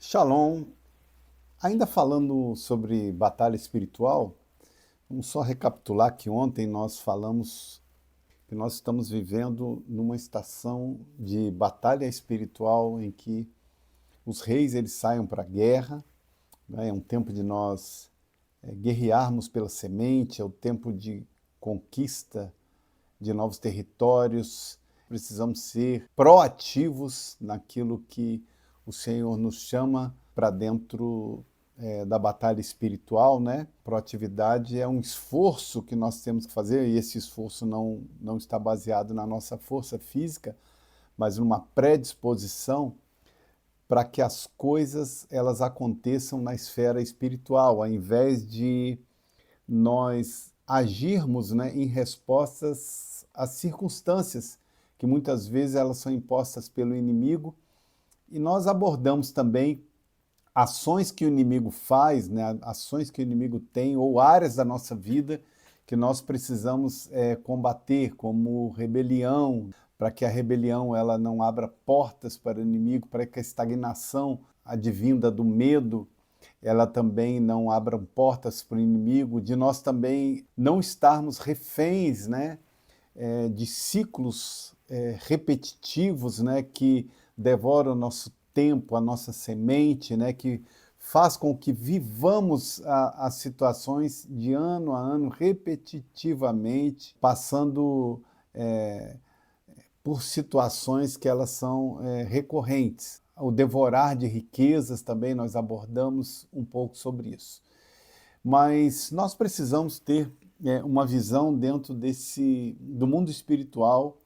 Shalom. Ainda falando sobre batalha espiritual, vamos só recapitular que ontem nós falamos que nós estamos vivendo numa estação de batalha espiritual em que os reis eles saem para a guerra, né? É um tempo de nós guerrearmos pela semente, é o tempo de conquista de novos territórios. Precisamos ser proativos naquilo que o Senhor nos chama para dentro da batalha espiritual, né? Proatividade é um esforço que nós temos que fazer, e esse esforço não está baseado na nossa força física, mas numa predisposição para que as coisas elas aconteçam na esfera espiritual, ao invés de nós agirmos, né, em respostas às circunstâncias, que muitas vezes elas são impostas pelo inimigo, e nós abordamos também ações que o inimigo faz, né, ações que o inimigo tem, ou áreas da nossa vida que nós precisamos combater, como rebelião, para que a rebelião ela não abra portas para o inimigo, para que a estagnação advinda do medo ela também não abra portas para o inimigo, de nós também não estarmos reféns, né, de ciclos repetitivos, né, que devoram o nosso tempo, a nossa semente, né, que faz com que vivamos as situações de ano a ano repetitivamente, passando por situações que elas são recorrentes. O devorar de riquezas também nós abordamos um pouco sobre isso. Mas nós precisamos ter uma visão dentro do mundo espiritual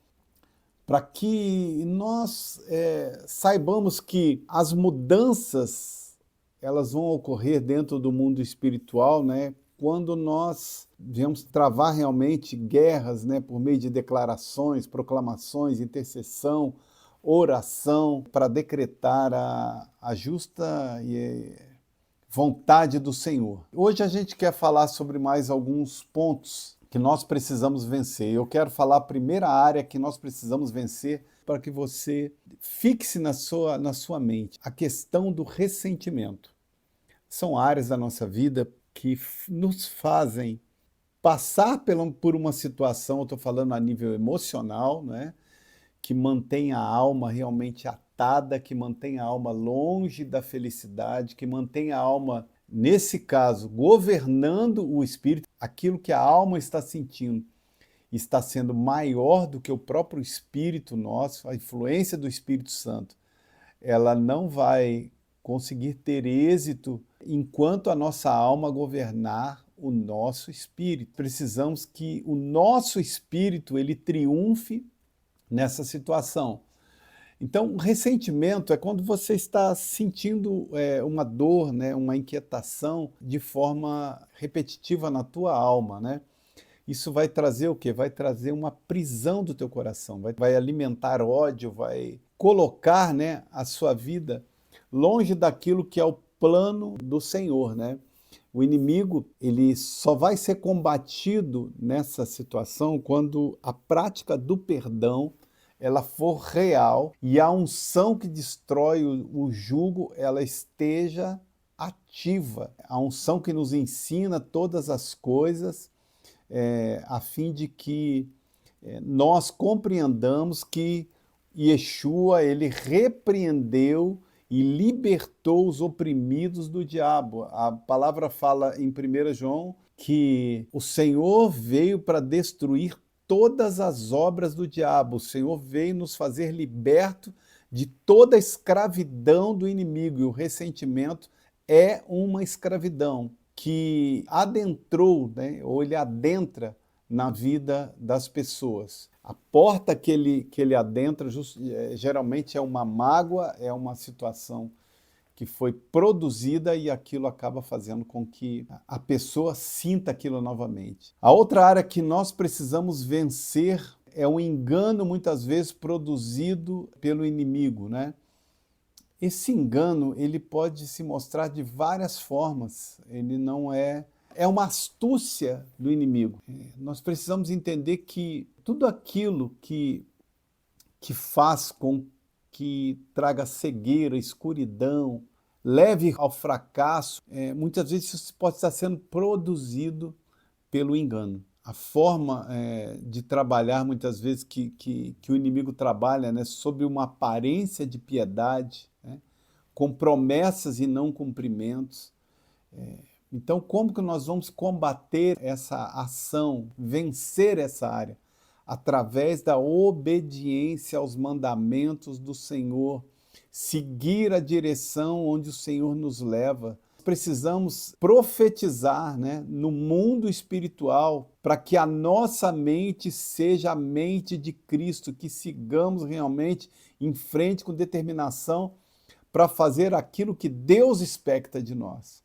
para que nós saibamos que as mudanças elas vão ocorrer dentro do mundo espiritual, né? Quando nós viemos travar realmente guerras, né, por meio de declarações, proclamações, intercessão, oração, para decretar a justa vontade do Senhor. Hoje a gente quer falar sobre mais alguns pontos que nós precisamos vencer. Eu quero falar a primeira área que nós precisamos vencer para que você fixe na sua mente a questão do ressentimento. São áreas da nossa vida que nos fazem passar por uma situação, eu estou falando a nível emocional, né, que mantém a alma realmente atada, que mantém a alma longe da felicidade, que mantém a alma, nesse caso, governando o espírito, aquilo que a alma está sentindo está sendo maior do que o próprio espírito nosso, a influência do Espírito Santo. Ela não vai conseguir ter êxito enquanto a nossa alma governar o nosso espírito. Precisamos que o nosso espírito ele triunfe nessa situação. Então, o ressentimento é quando você está sentindo uma dor, né, uma inquietação de forma repetitiva na tua alma, né? Isso vai trazer o quê? Vai trazer uma prisão do teu coração, vai alimentar ódio, vai colocar, né, a sua vida longe daquilo que é o plano do Senhor, né? O inimigo, ele só vai ser combatido nessa situação quando a prática do perdão ela for real e a unção que destrói o jugo, ela esteja ativa. A unção que nos ensina todas as coisas, a fim de que nós compreendamos que Yeshua, ele repreendeu e libertou os oprimidos do diabo. A palavra fala em 1 João que o Senhor veio para destruir todas as obras do diabo. O Senhor veio nos fazer liberto de toda a escravidão do inimigo. E o ressentimento é uma escravidão que adentrou, né, ou ele adentra na vida das pessoas. A porta que ele adentra geralmente é uma mágoa, é uma situação que foi produzida e aquilo acaba fazendo com que a pessoa sinta aquilo novamente. A outra área que nós precisamos vencer é o engano, muitas vezes, produzido pelo inimigo, né? Esse engano, ele pode se mostrar de várias formas. Ele não é uma astúcia do inimigo. Nós precisamos entender que tudo aquilo que faz com que traga cegueira, escuridão, leve ao fracasso, muitas vezes isso pode estar sendo produzido pelo engano. A forma de trabalhar, muitas vezes, que o inimigo trabalha, né, sob uma aparência de piedade, né, com promessas e não cumprimentos. Então, como que nós vamos combater essa ação, vencer essa área? Através da obediência aos mandamentos do Senhor, seguir a direção onde o Senhor nos leva. Precisamos profetizar, né, no mundo espiritual para que a nossa mente seja a mente de Cristo, que sigamos realmente em frente com determinação para fazer aquilo que Deus expecta de nós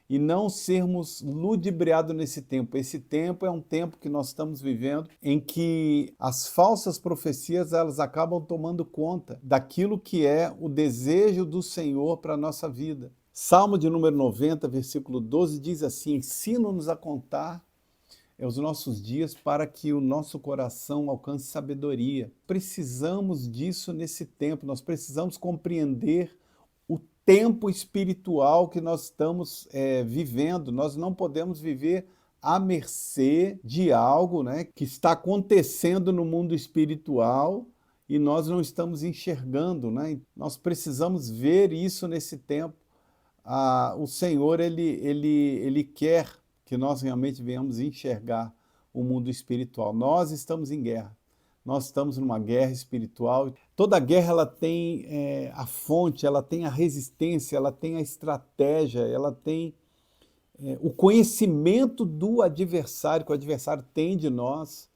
e não sermos ludibriados nesse tempo. Esse tempo é um tempo que nós estamos vivendo em que as falsas profecias elas acabam tomando conta daquilo que é o desejo do Senhor para a nossa vida. Salmo de número 90, versículo 12, diz assim: ensina-nos a contar os nossos dias para que o nosso coração alcance sabedoria. Precisamos disso nesse tempo, nós precisamos compreender o tempo espiritual que nós estamos vivendo. Nós não podemos viver à mercê de algo, né, que está acontecendo no mundo espiritual e nós não estamos enxergando, né? Nós precisamos ver isso nesse tempo. O Senhor, ele quer que nós realmente venhamos enxergar o mundo espiritual. Nós estamos em guerra. Nós estamos numa guerra espiritual. Toda guerra ela tem a fonte, ela tem a resistência, ela tem a estratégia, ela tem o conhecimento do adversário, que o adversário tem de nós,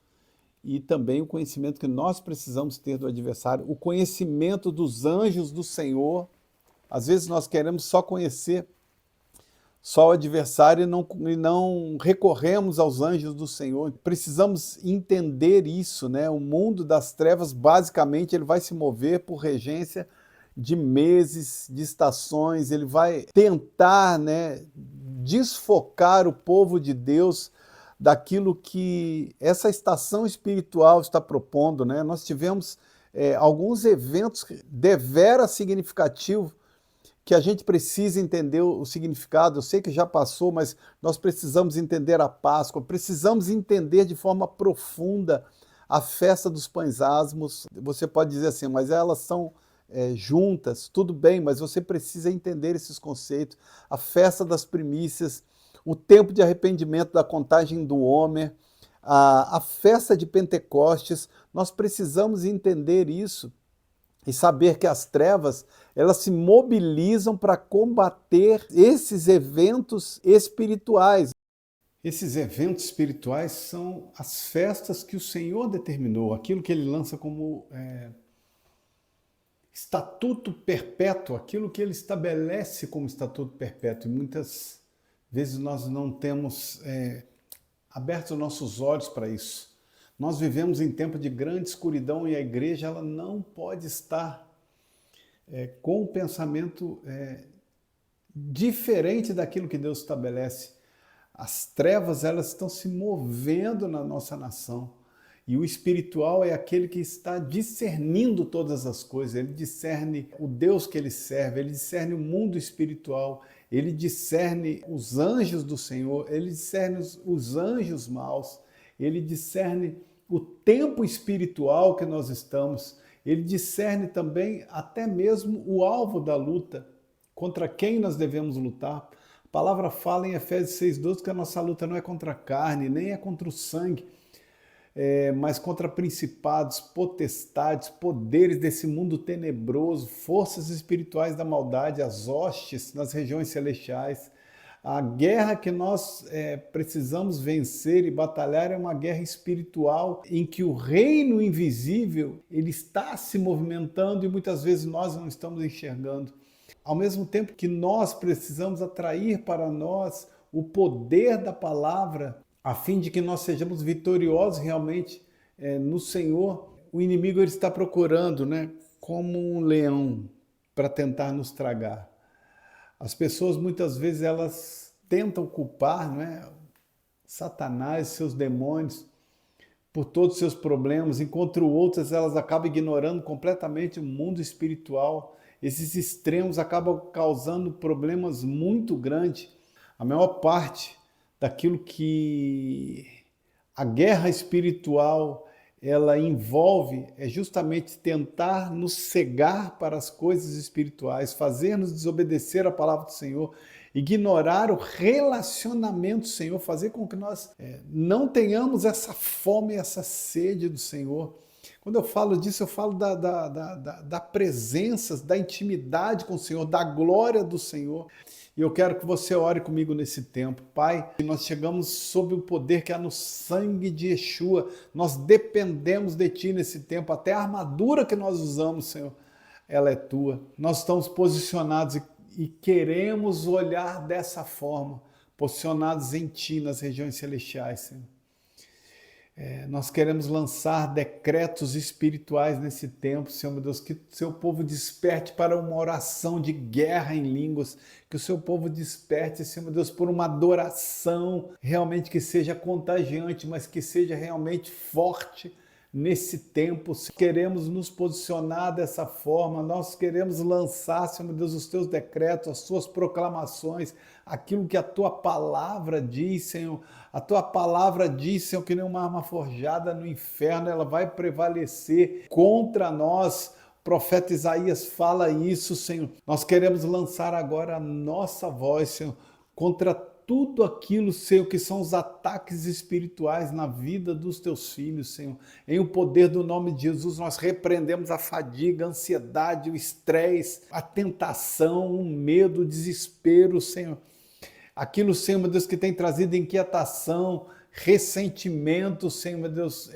e também o conhecimento que nós precisamos ter do adversário, o conhecimento dos anjos do Senhor. Às vezes nós queremos só conhecer só o adversário e não recorremos aos anjos do Senhor. Precisamos entender isso, né? O mundo das trevas, basicamente, ele vai se mover por regência de meses, de estações, ele vai tentar, né, desfocar o povo de Deus daquilo que essa estação espiritual está propondo, né? Nós tivemos alguns eventos deveras significativos que a gente precisa entender o significado. Eu sei que já passou, mas nós precisamos entender a Páscoa, precisamos entender de forma profunda a festa dos pães asmos. Você pode dizer assim, mas elas são juntas, tudo bem, mas você precisa entender esses conceitos. A festa das primícias, o tempo de arrependimento da contagem do Homer, a festa de Pentecostes, nós precisamos entender isso e saber que as trevas, elas se mobilizam para combater esses eventos espirituais. Esses eventos espirituais são as festas que o Senhor determinou, aquilo que ele lança como estatuto perpétuo, aquilo que ele estabelece como estatuto perpétuo. E muitas vezes nós não temos aberto os nossos olhos para isso. Nós vivemos em tempo de grande escuridão e a igreja ela não pode estar com o pensamento diferente daquilo que Deus estabelece. As trevas elas estão se movendo na nossa nação e o espiritual é aquele que está discernindo todas as coisas. Ele discerne o Deus que ele serve, ele discerne o mundo espiritual, ele discerne os anjos do Senhor, ele discerne os anjos maus, ele discerne o tempo espiritual que nós estamos, ele discerne também até mesmo o alvo da luta, contra quem nós devemos lutar. A palavra fala em Efésios 6,12 que a nossa luta não é contra a carne, nem é contra o sangue, mas contra principados, potestades, poderes desse mundo tenebroso, forças espirituais da maldade, as hostes nas regiões celestiais. A guerra que nós precisamos vencer e batalhar é uma guerra espiritual em que o reino invisível ele está se movimentando e muitas vezes nós não estamos enxergando. Ao mesmo tempo que nós precisamos atrair para nós o poder da palavra, a fim de que nós sejamos vitoriosos realmente no Senhor, o inimigo ele está procurando, né, como um leão para tentar nos tragar. As pessoas muitas vezes elas tentam culpar, né, Satanás, seus demônios, por todos os seus problemas, enquanto outras elas acabam ignorando completamente o mundo espiritual. esses extremos acabam causando problemas muito grandes. A maior parte daquilo que a guerra espiritual ela envolve é justamente tentar nos cegar para as coisas espirituais, fazer-nos desobedecer a palavra do Senhor, ignorar o relacionamento do Senhor, fazer com que nós não tenhamos essa fome, essa sede do Senhor. Quando eu falo disso, eu falo da presença, da intimidade com o Senhor, da glória do Senhor. E eu quero que você ore comigo nesse tempo. Pai, nós chegamos sob o poder que há no sangue de Yeshua. Nós dependemos de Ti nesse tempo. Até a armadura que nós usamos, Senhor, ela é Tua. Nós estamos posicionados e queremos olhar dessa forma, posicionados em Ti, nas regiões celestiais, Senhor. Nós queremos lançar decretos espirituais nesse tempo, Senhor meu Deus, que o seu povo desperte para uma oração de guerra em línguas, que o seu povo desperte, Senhor meu Deus, por uma adoração realmente que seja contagiante, mas que seja realmente forte nesse tempo. Queremos nos posicionar dessa forma, nós queremos lançar, Senhor meu Deus, os teus decretos, as tuas proclamações, aquilo que a tua palavra diz, Senhor. A tua palavra diz, Senhor, que nenhuma arma forjada no inferno ela vai prevalecer contra nós. O profeta Isaías fala isso, Senhor. Nós queremos lançar agora a nossa voz, Senhor, contra tudo aquilo, Senhor, que são os ataques espirituais na vida dos teus filhos, Senhor. Em o poder do nome de Jesus, nós repreendemos a fadiga, a ansiedade, o estresse, a tentação, o medo, o desespero, Senhor. Aquilo, Senhor, meu Deus, que tem trazido inquietação, ressentimento, Senhor, meu Deus,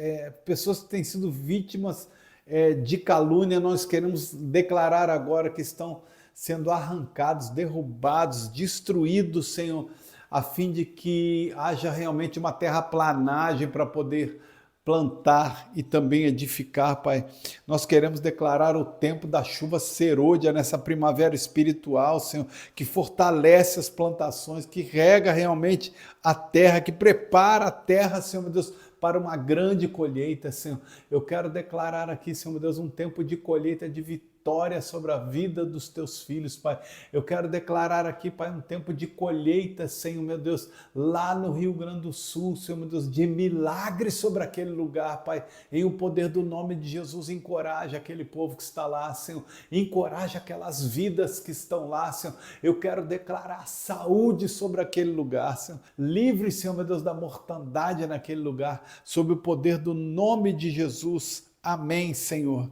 pessoas que têm sido vítimas de calúnia, nós queremos declarar agora que estão sendo arrancados, derrubados, destruídos, Senhor, a fim de que haja realmente uma terraplanagem para poder plantar e também edificar, Pai. Nós queremos declarar o tempo da chuva serôdia nessa primavera espiritual, Senhor, que fortalece as plantações, que rega realmente a terra, que prepara a terra, Senhor meu Deus, para uma grande colheita, Senhor. Eu quero declarar aqui, Senhor meu Deus, um tempo de colheita, de vitória sobre a vida dos teus filhos, Pai. Eu quero declarar aqui, Pai, um tempo de colheita, Senhor meu Deus, lá no Rio Grande do Sul, Senhor meu Deus, de milagres sobre aquele lugar, Pai. Em o poder do nome de Jesus, encoraja aquele povo que está lá, Senhor. Encoraja aquelas vidas que estão lá, Senhor. Eu quero declarar saúde sobre aquele lugar, Senhor. Livre, Senhor meu Deus, da mortandade naquele lugar, sob o poder do nome de Jesus. Amém, Senhor.